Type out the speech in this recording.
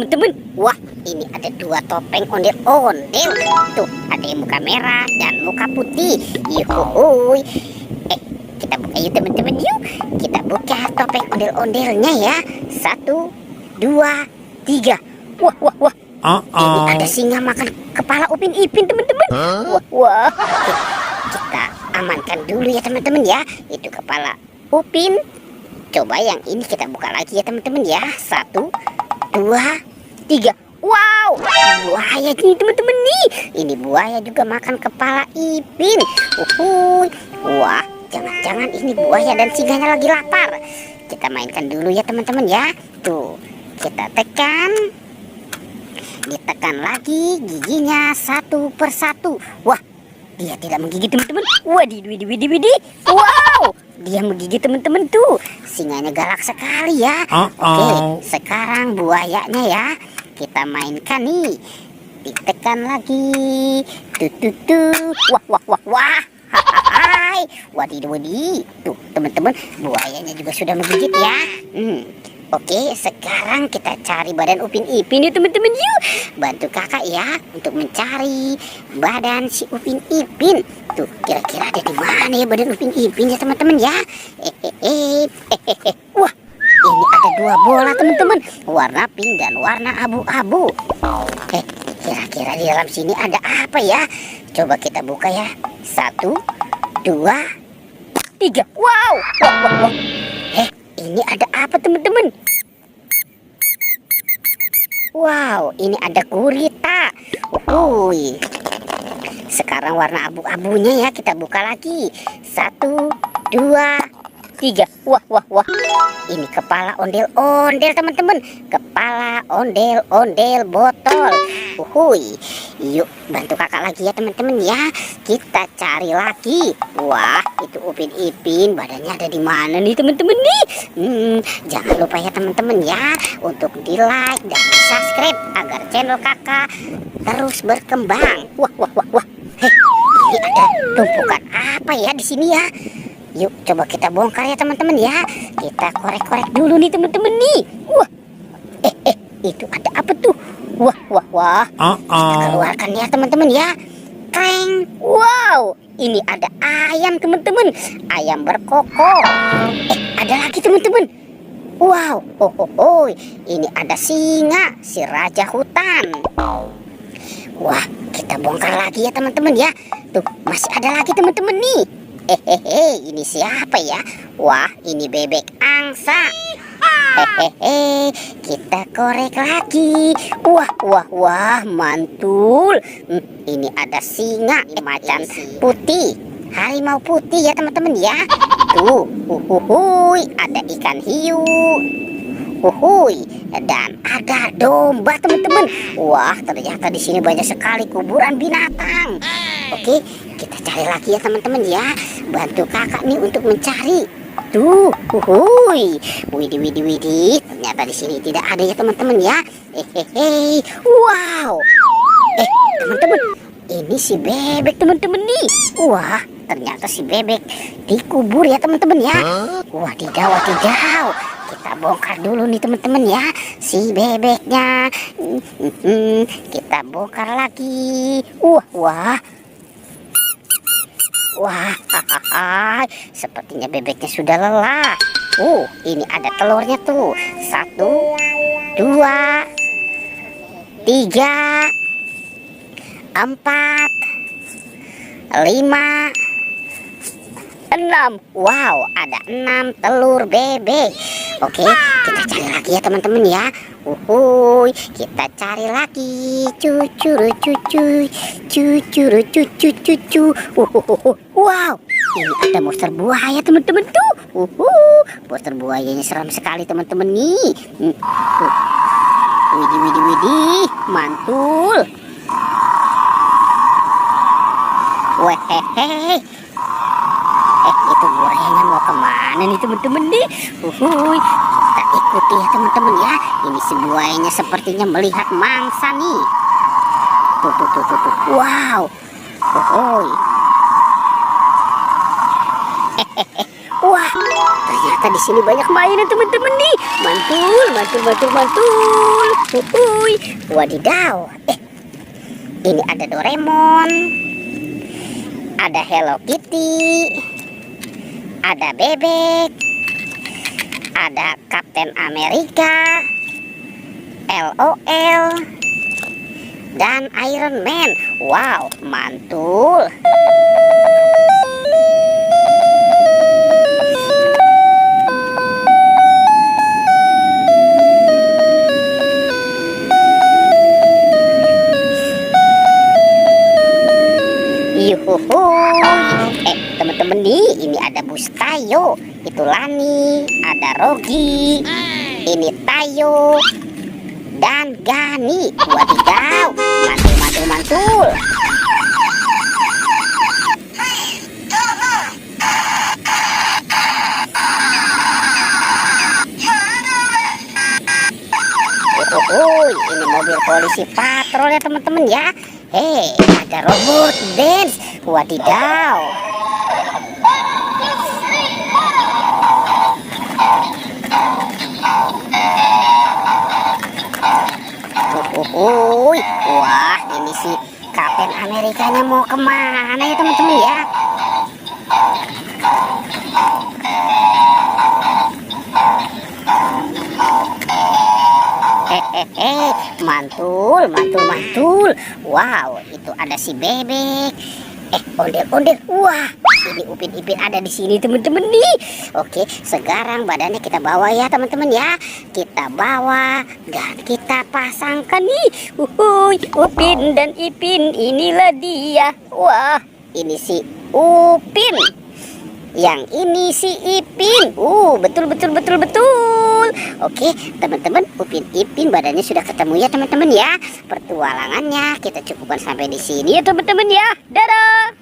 teman-teman. Wah, ini ada dua topeng ondel-ondel. Tuh, ada yang muka merah dan muka putih. Yuhuhuy. Kita buka yuk teman-teman yuk. Kita buka topeng ondel-ondelnya ya. 1, 2, 3. Wah, wah, wah. Ini ada singa makan kepala Upin Ipin teman-teman. Wah, wah. Oke, kita amankan dulu ya teman-teman ya. Itu kepala Upin. Coba yang ini kita buka lagi ya teman-teman ya. 1, 2, 3. Wow, buaya nih teman-teman nih. Ini buaya juga makan kepala Ipin. Wah, jangan-jangan ini buaya dan singanya lagi lapar. Kita mainkan dulu ya teman-teman ya. Tuh, kita tekan. Ditekan lagi giginya satu persatu. Wah, dia tidak menggigit teman-teman. Widih. Wow, dia menggigit teman-teman tuh. Singanya galak sekali ya. Oke, sekarang buayanya ya. Kita mainkan nih. Ditekan lagi. Tuh. Wah. Hai. Widih. Tuh, teman-teman, buayanya juga sudah menggigit ya. Oke, sekarang kita cari badan Upin Ipin yuk teman-teman yuk. Bantu kakak ya untuk mencari badan si Upin Ipin. Tuh, kira-kira ada di mana ya badan Upin Ipin ya teman-teman ya. Wah, ini ada dua bola teman-teman, warna pink dan warna abu-abu. Kira-kira di dalam sini ada apa ya? Coba kita buka ya. 1, 2, 3. Wow. Ini ada apa teman-teman? Wow, ini ada gurita. Sekarang warna abu-abunya ya kita buka lagi. 1, 2, 3. Wah. Ini kepala ondel-ondel teman-teman. Kepala ondel-ondel botol. Yuk bantu kakak lagi ya teman-teman ya. Kita cari lagi. Wah, itu Upin Ipin badannya ada di mana nih teman-teman nih? Jangan lupa ya teman-teman ya untuk di like dan di subscribe agar channel kakak terus berkembang. Wah. Ini ada tumpukan apa ya di sini ya? Yuk coba kita bongkar ya teman-teman ya. Kita korek-korek dulu nih teman-teman nih. Wah. Itu ada apa tuh? Wah. Kita keluarkan ya teman-teman ya. Kreng. Wow, ini ada ayam teman-teman. Ayam berkokok. Ada lagi teman-teman. Wow. Ini ada singa, si raja hutan. Wah, kita bongkar lagi ya teman-teman ya. Tuh, masih ada lagi teman-teman nih. Ini siapa ya? Wah, ini bebek angsa. Kita korek lagi. Wah, mantul. Ini ada singa macan putih, harimau putih ya teman-teman ya. Tuh, ada ikan hiu. Dan ada domba teman-teman. Wah, ternyata di sini banyak sekali kuburan binatang. Oke, kita cari lagi ya teman-teman ya. Bantu kakak nih untuk mencari. Tuh, widih. Ternyata di sini tidak ada ya teman-teman ya. Wow. Teman-teman, ini si bebek teman-teman nih. Wah, ternyata si bebek dikubur ya teman-teman ya. Wadidaw. Kita bongkar dulu nih teman-teman ya si bebeknya. Kita bongkar lagi. Wah. Sepertinya bebeknya sudah lelah. Ini ada telurnya tuh. 1, 2, 3, 4, 5, 6. Wow, ada 6 telur bebek. Oke, kita cari lagi ya teman-teman ya. Kita cari lagi. Cucuru. Wow, ini ada monster buaya teman-teman tuh. Monster buayanya seram sekali teman-teman nih. Widih, mantul. Itu buayanya mau kemana nih teman-teman nih? Kita ikuti ya teman-teman ya. Ini si buayanya sepertinya melihat mangsa nih. Tuh. Wow. Wah, ternyata di sini banyak mainan teman-teman nih. Mantul, mantul, mantul, mantul. Uhuy. Wadidaw. Ini ada Doraemon. Ada Hello Kitty. Ada bebek. Ada Kapten Amerika. LOL. Dan Iron Man. Wow, mantul. Yuhuhuy. Teman-teman nih, ini ada Bus Tayo, itu Lani, ada Rogi, ini Tayo, dan Gani. Wadidaw, mantul, mantul, mantul. Ini mobil polisi patrol ya teman-teman ya. Ada robot dance. Wadidaw. Wah, ini si Kapten Amerikanya mau kemana ya teman-teman ya? Mantul, mantul, mantul. Wow, itu ada si bebek. Ondel-ondel. Wah, ini Upin Ipin ada di sini teman-teman nih. Oke, sekarang badannya kita bawa ya teman-teman ya. Kita bawa dan kita pasangkan nih. Upin dan Ipin, inilah dia. Wah, ini si Upin. Yang ini si Ipin. Betul, betul, betul, betul. Oke, teman-teman, Upin Ipin badannya sudah ketemu ya teman-teman ya. Pertualangannya kita cukupkan sampai di sini ya teman-teman ya. Dadah.